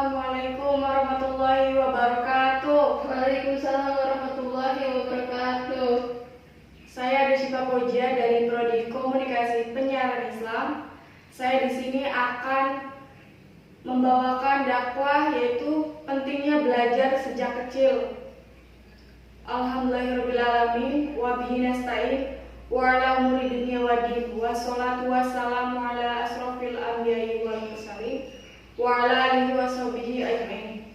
Assalamualaikum warahmatullahi wabarakatuh. Waalaikumsalam warahmatullahi wabarakatuh. Saya Desyifa Pojia dari Prodi Komunikasi Penyiaran Islam. Saya di sini akan membawakan dakwah yaitu pentingnya belajar sejak kecil. Alhamdulillahirobbilalamin wa bihi nasta'in wa ala umuri dunya waddin wassalatu wassalamu ala asrofil anbiya'i wal mursalin wa ala alihi wa sahbihi ajmain.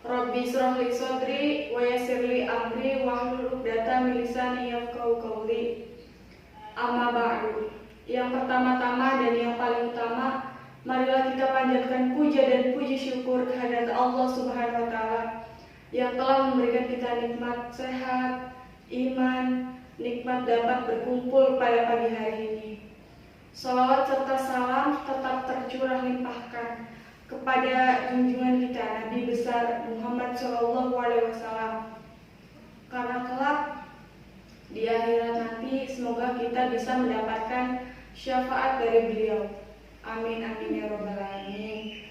Rabbi shrah li sadri wa yassir li amri wahlul 'uqdatam min lisani yafqahu qawli. Amma ba'du. Yang pertama-tama dan yang paling utama, marilah kita panjatkan puja dan puji syukur kehadirat Allah Subhanahu wa taala yang telah memberikan kita nikmat sehat, iman, nikmat dapat berkumpul pada pagi hari ini. Salawat serta salam tetap tercurah limpahkan kepada junjungan kita Nabi besar Muhammad SAW, karena kelak di akhirat nanti semoga kita bisa mendapatkan syafaat dari beliau. Amin amin ya robbal alamin.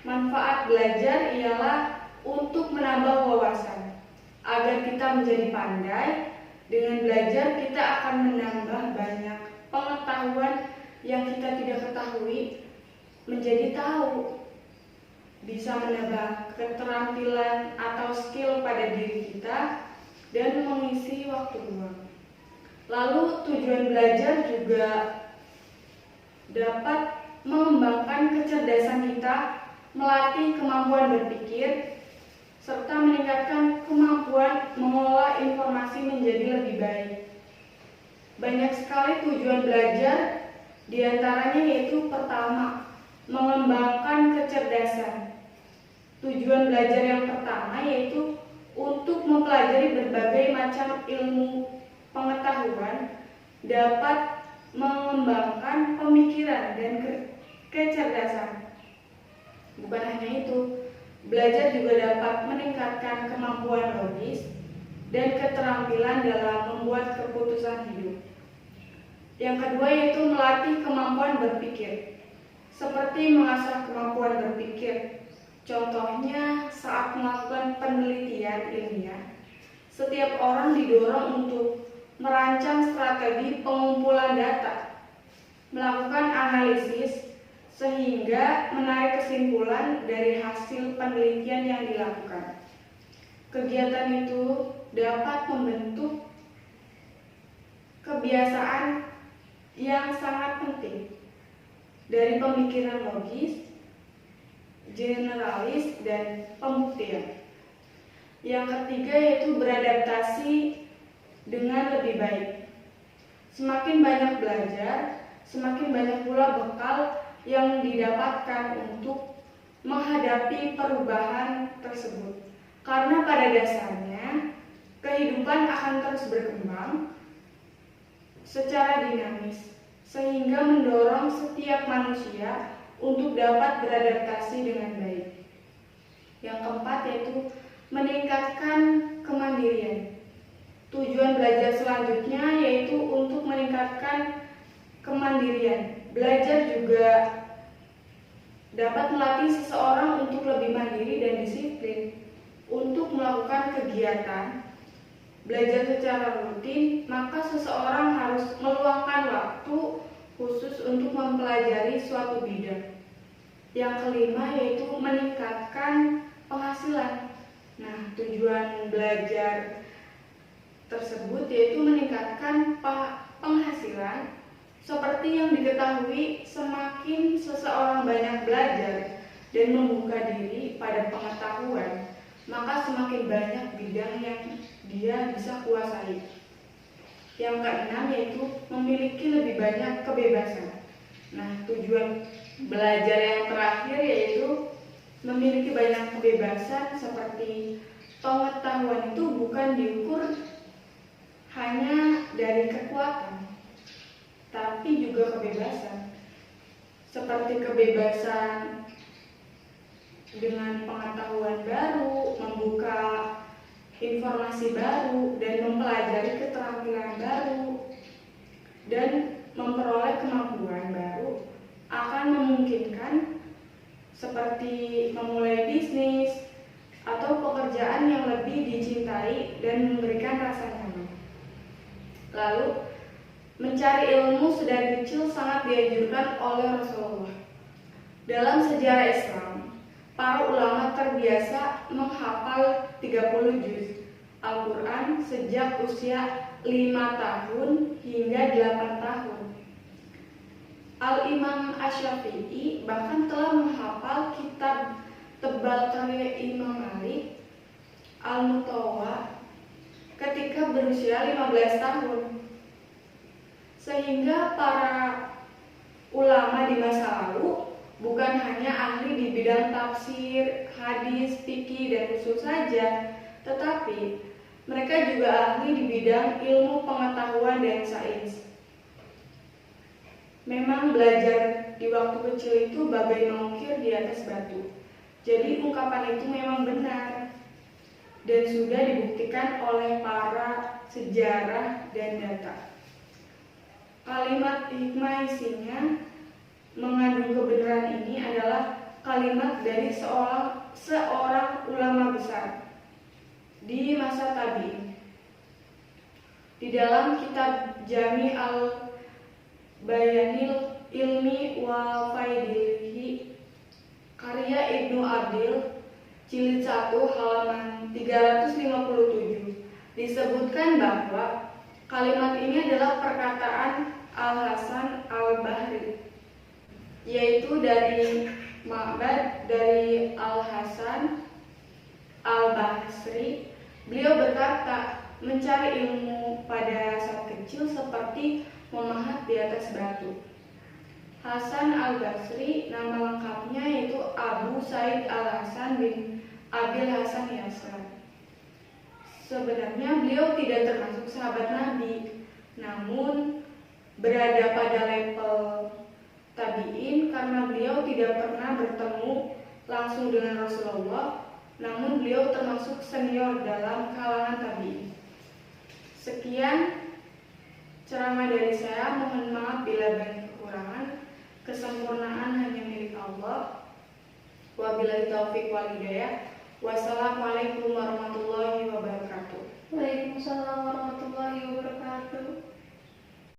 Manfaat belajar ialah untuk menambah wawasan agar kita menjadi pandai. Dengan belajar kita akan menambah banyak pengetahuan yang kita tidak ketahui menjadi tahu, bisa menambah keterampilan atau skill pada diri kita dan mengisi waktu luang. Lalu tujuan belajar juga dapat mengembangkan kecerdasan kita, melatih kemampuan berpikir, serta meningkatkan kemampuan mengolah informasi menjadi lebih baik. Banyak sekali tujuan belajar, diantaranya yaitu pertama, mengembangkan kecerdasan. Tujuan belajar yang pertama yaitu untuk mempelajari berbagai macam ilmu pengetahuan dapat mengembangkan pemikiran dan kecerdasan. Bukan hanya itu, belajar juga dapat meningkatkan kemampuan logis dan keterampilan dalam membuat keputusan hidup. Yang kedua yaitu melatih kemampuan berpikir, seperti mengasah kemampuan berpikir. Contohnya saat melakukan penelitian ilmiah, setiap orang didorong untuk merancang strategi pengumpulan data, melakukan analisis, sehingga menarik kesimpulan dari hasil penelitian yang dilakukan. Kegiatan itu dapat membentuk kebiasaan yang sangat penting dari pemikiran logis, generalis, dan pembuktian. Yang ketiga yaitu beradaptasi dengan lebih baik. Semakin banyak belajar, semakin banyak pula bekal yang didapatkan untuk menghadapi perubahan tersebut. Karena pada dasarnya kehidupan akan terus berkembang secara dinamis, sehingga mendorong setiap manusia untuk dapat beradaptasi dengan baik. Yang keempat yaitu meningkatkan kemandirian. Tujuan belajar selanjutnya yaitu untuk meningkatkan kemandirian. Belajar juga dapat melatih seseorang untuk lebih mandiri dan disiplin untuk melakukan kegiatan belajar secara rutin. Maka seseorang harus meluangkan waktu khusus untuk mempelajari suatu bidang. Yang kelima yaitu meningkatkan penghasilan. Nah, tujuan belajar tersebut yaitu meningkatkan penghasilan. Seperti yang diketahui, semakin seseorang banyak belajar dan membuka diri pada pengetahuan, maka semakin banyak bidang yang dia bisa kuasai. Yang keenam yaitu memiliki lebih banyak kebebasan. Nah, tujuan belajar yang terakhir yaitu memiliki banyak kebebasan, seperti pengetahuan itu bukan diukur hanya dari kekuatan, tapi juga kebebasan, seperti kebebasan dengan pengetahuan baru, membuka informasi baru, dan mempelajari keterampilan baru, dan memperoleh kemampuan baru akan memungkinkan seperti memulai bisnis atau pekerjaan yang lebih dicintai dan memberikan rasa nyaman. Lalu, mencari ilmu sedari kecil sangat dianjurkan oleh Rasulullah. Dalam sejarah Islam, para ulama terbiasa menghafal 30 juz Al-Quran sejak usia 5 tahun hingga 8 tahun. Al-Imam Asy-Syafi'i bahkan telah menghafal kitab tebal karya Imam Malik Al-Muwatta ketika berusia 15 tahun. Sehingga para ulama di masa lalu bukan hanya ahli di bidang tafsir, hadis, fikih, dan usul saja, tetapi mereka juga ahli di bidang ilmu pengetahuan dan sains. Memang belajar di waktu kecil itu bagai mengukir di atas batu. Jadi ungkapan itu memang benar dan sudah dibuktikan oleh para sejarah dan data. Kalimat hikmah isinya mengandung kebenaran ini adalah kalimat dari seorang ulama besar di masa tabi'in. Di dalam kitab Jami' al-Bayanil Ilmi wa Faidilihi karya Ibnu Adil jilid 1 halaman 357 disebutkan bahwa kalimat ini adalah perkataan Al-Hasan Al-Bahri, yaitu dari Ma'bad dari Al-Hasan Al-Basri. Beliau berkata, mencari ilmu pada saat kecil seperti memahat di atas batu. Hasan Al-Basri nama lengkapnya yaitu Abu Said Al-Hasan bin Abil Hasan Yasar. Sebenarnya beliau tidak termasuk sahabat Nabi, namun berada pada level tabi'in karena beliau tidak pernah bertemu langsung dengan Rasulullah, namun beliau termasuk senior dalam kalangan tabi'in. Sekian ceramah dari saya, mohon maaf bila banyak kekurangan. Kesempurnaan hanya milik Allah. Wabillahi taufiq wal hidayah. Wassalamualaikum warahmatullahi wabarakatuh. Waalaikumsalam warahmatullahi wabarakatuh.